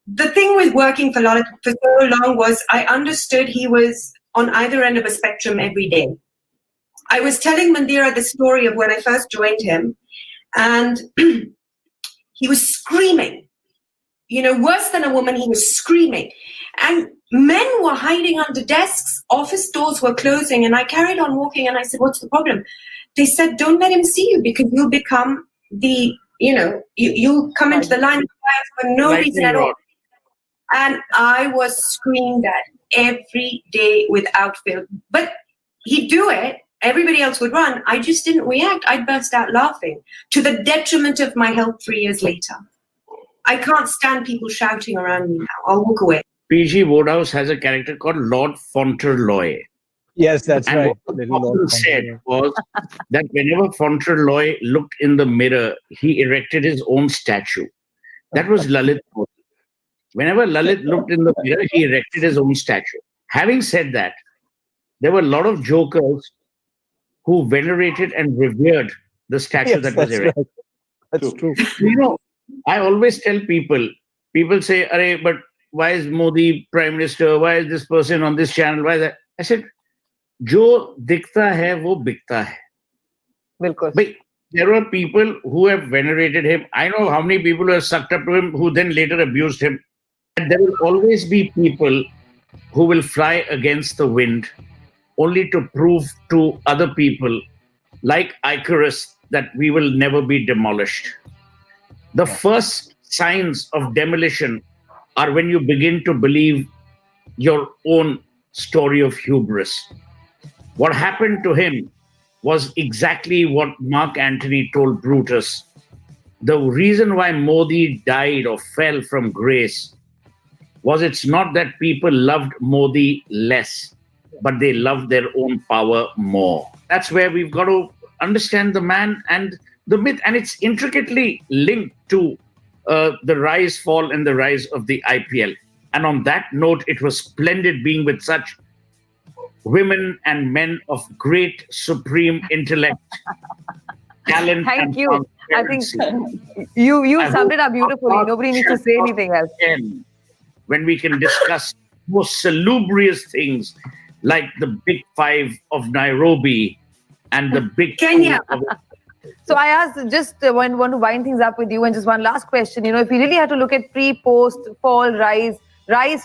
the thing with working for Lalit for so long was I understood he was on either end of a spectrum every day. I was telling Mandira the story of when I first joined him, and he was screaming. Worse than a woman, he was screaming. And men were hiding under desks, office doors were closing, and I carried on walking, and I said, what's the problem? They said, don't let him see you because you'll become you'll come into the line of fire for no reason at all. And I was screamed at every day without fail. But he'd do it. Everybody else would run. I just didn't react. I'd burst out laughing to the detriment of my health 3 years later. I can't stand people shouting around me now. I'll walk away. P.G. Wodehouse has a character called Lord Fauntleroy. Yes, that's And right. what Fauntleroy said was that whenever Fauntleroy looked in the mirror, he erected his own statue. That was Lalit Modi. Whenever Lalit looked in the mirror, he erected his own statue. Having said that, there were a lot of jokers who venerated and revered the statue that was erected. Right. That's true. I always tell people say, "Arey, but why is Modi Prime Minister? Why is this person on this channel? Why is that?" I said, "Jo dikhta hai, wo bikta hai." Bilkul. But there were people who have venerated him. I know how many people who have sucked up to him who then later abused him. And there will always be people who will fly against the wind only to prove to other people, like Icarus, that we will never be demolished. The first signs of demolition are when you begin to believe your own story of hubris. What happened to him was exactly what Mark Antony told Brutus. the reason why Modi died or fell from grace was it's not that people loved Modi less, but they loved their own power more. That's where we've got to understand the man and the myth, and it's intricately linked to the rise, fall, and the rise of the IPL. And on that note, it was splendid being with such women and men of great supreme intellect, talent. Thank and you. I think transparency. you I summed hope it up beautifully. our Nobody needs to say anything else. end when we can discuss most salubrious things like the Big Five of Nairobi and the Big Kenya. Two of So I asked, just want to wind things up with you, and just one last question. You know, if you really had to look at pre, post, fall, rise,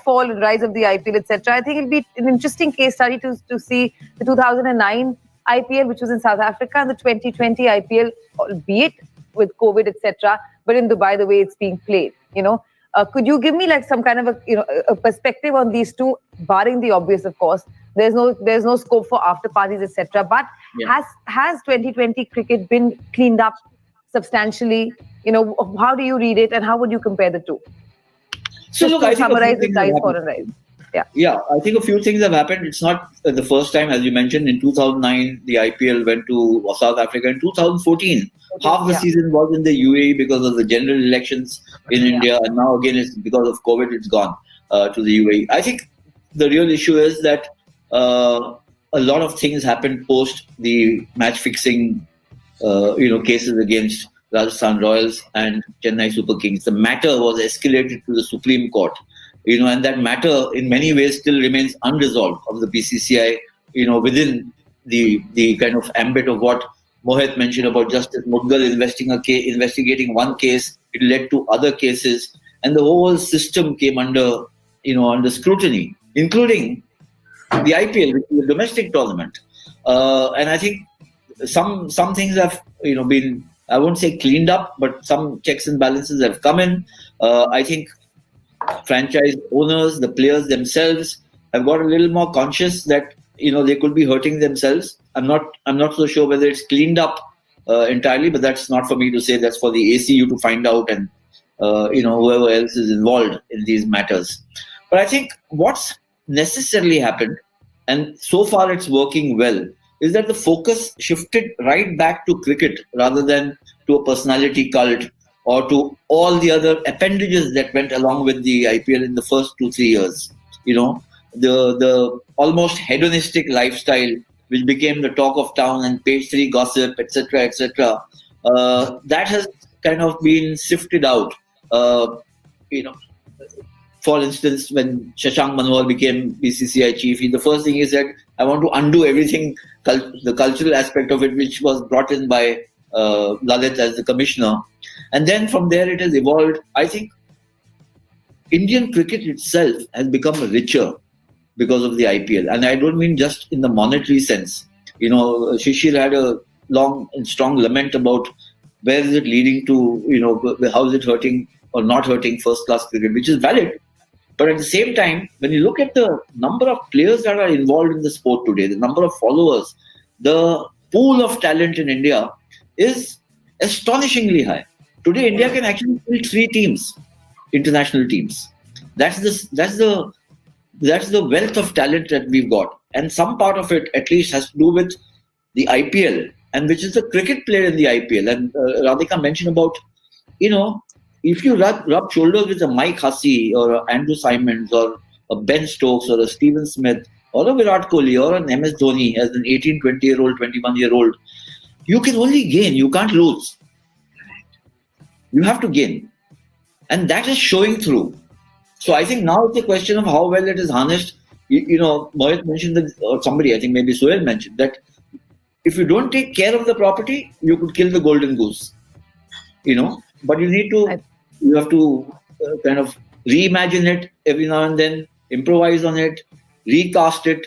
fall, and rise of the IPL, etc., I think it'll be an interesting case study to see the 2009 IPL, which was in South Africa, and the 2020 IPL, albeit with COVID, etc., but in Dubai, the way it's being played. You know, could you give me like some kind of a perspective on these two, barring the obvious, of course? There's no scope for after parties, etc. But has 2020 cricket been cleaned up substantially? You know, how do you read it, and how would you compare the two? So Just look, to I think summarize the rise, fall, and rise. Yeah, I think a few things have happened. It's not the first time, as you mentioned. In 2009, the IPL went to South Africa. In 2014, half the season was in the UAE because of the general elections in India, and now again it's because of COVID. It's gone to the UAE. I think the real issue is that a lot of things happened post the match fixing, cases against Rajasthan Royals and Chennai Super Kings. The matter was escalated to the Supreme Court. And that matter in many ways still remains unresolved of the BCCI, within the kind of ambit of what Mohit mentioned about Justice Mudgal investigating one case. It led to other cases, and the whole system came under scrutiny, including the IPL, which is a domestic tournament. And I think some things have, been, I won't say cleaned up, but some checks and balances have come in. I think franchise owners, the players themselves, have got a little more conscious that they could be hurting themselves. I'm not so sure whether it's cleaned up entirely, but that's not for me to say. That's for the ACU to find out, and whoever else is involved in these matters. But I think what's necessarily happened, and so far it's working well, is that the focus shifted right back to cricket rather than to a personality cult or to all the other appendages that went along with the IPL in the first 2-3 years. The almost hedonistic lifestyle, which became the talk of town and page 3 gossip, etc., that has kind of been sifted out. For instance, when Shashank Manohar became BCCI chief, the first thing he said, I want to undo everything, the cultural aspect of it, which was brought in by Lalit as the commissioner. And then from there it has evolved. I think Indian cricket itself has become richer because of the IPL. And I don't mean just in the monetary sense. Shishir had a long and strong lament about where is it leading to, how is it hurting or not hurting first-class cricket, which is valid. But at the same time, when you look at the number of players that are involved in the sport today, the number of followers, the pool of talent in India is astonishingly high. Today, India can actually field 3 teams, international teams. That's the wealth of talent that we've got, and some part of it, at least, has to do with the IPL, and which is the cricket player in the IPL. And Radhika mentioned about, if you rub shoulders with a Mike Hussey or a Andrew Simons or a Ben Stokes or a Steven Smith or a Virat Kohli or an MS Dhoni as an 18, 20-year-old, 21-year-old, you can only gain. You can't lose. You have to gain. And that is showing through. So I think now it's a question of how well it is harnessed. Mohit mentioned that, or somebody, I think maybe Sohail mentioned that if you don't take care of the property, you could kill the golden goose. But you have to kind of reimagine it every now and then, improvise on it, recast it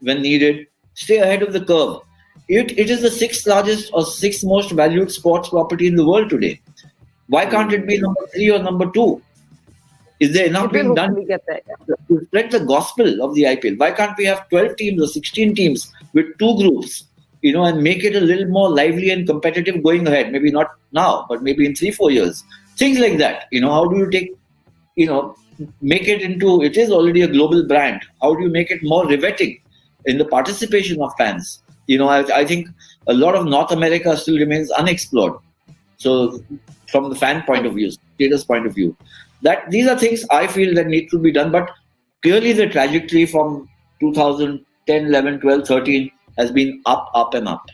when needed, stay ahead of the curve. It is the 6th largest or 6th most valued sports property in the world today. Why can't it be number 3 or number 2? Is there enough being done to spread the gospel of the IPL? Why can't we have 12 teams or 16 teams with 2 groups, and make it a little more lively and competitive going ahead? Maybe not now, but maybe in 3-4 years. Things like that. How do you take, make it into, it is already a global brand. How do you make it more riveting in the participation of fans? I think a lot of North America still remains unexplored. So from the fan point of view, status point of view, that these are things I feel that need to be done. But clearly the trajectory from 2010, 11, 12, 13 has been up and up.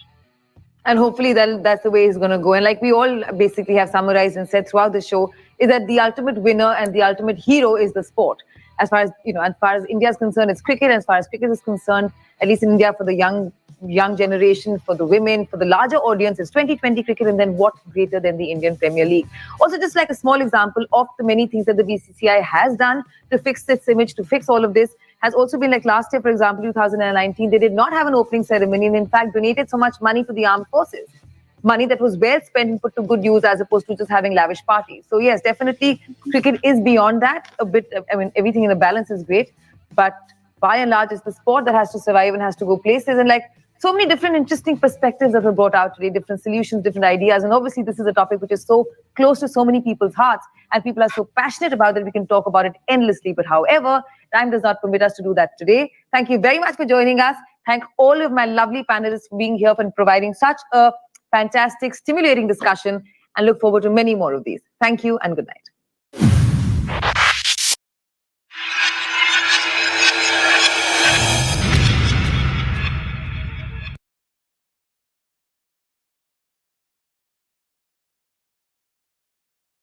And hopefully that's the way it's going to go. And like we all basically have summarized and said throughout the show, is that the ultimate winner and the ultimate hero is the sport. As far as India is concerned, it's cricket. As far as cricket is concerned, at least in India, for the young generation, for the women, for the larger audience, it's 2020 cricket, and then what greater than the Indian Premier League? Also, just like a small example of the many things that the BCCI has done to fix its image, to fix all of this, has also been like last year, for example, 2019, they did not have an opening ceremony and in fact donated so much money to the armed forces. Money that was well spent and put to good use as opposed to just having lavish parties. So yes, definitely cricket is beyond that a bit. I mean, everything in a balance is great, but by and large, it's the sport that has to survive and has to go places. And like so many different interesting perspectives that were brought out today, different solutions, different ideas. And obviously, this is a topic which is so close to so many people's hearts and people are so passionate about that we can talk about it endlessly. But however, time does not permit us to do that today. Thank you very much for joining us. Thank all of my lovely panelists for being here and providing such a fantastic, stimulating discussion, and look forward to many more of these. Thank you and good night.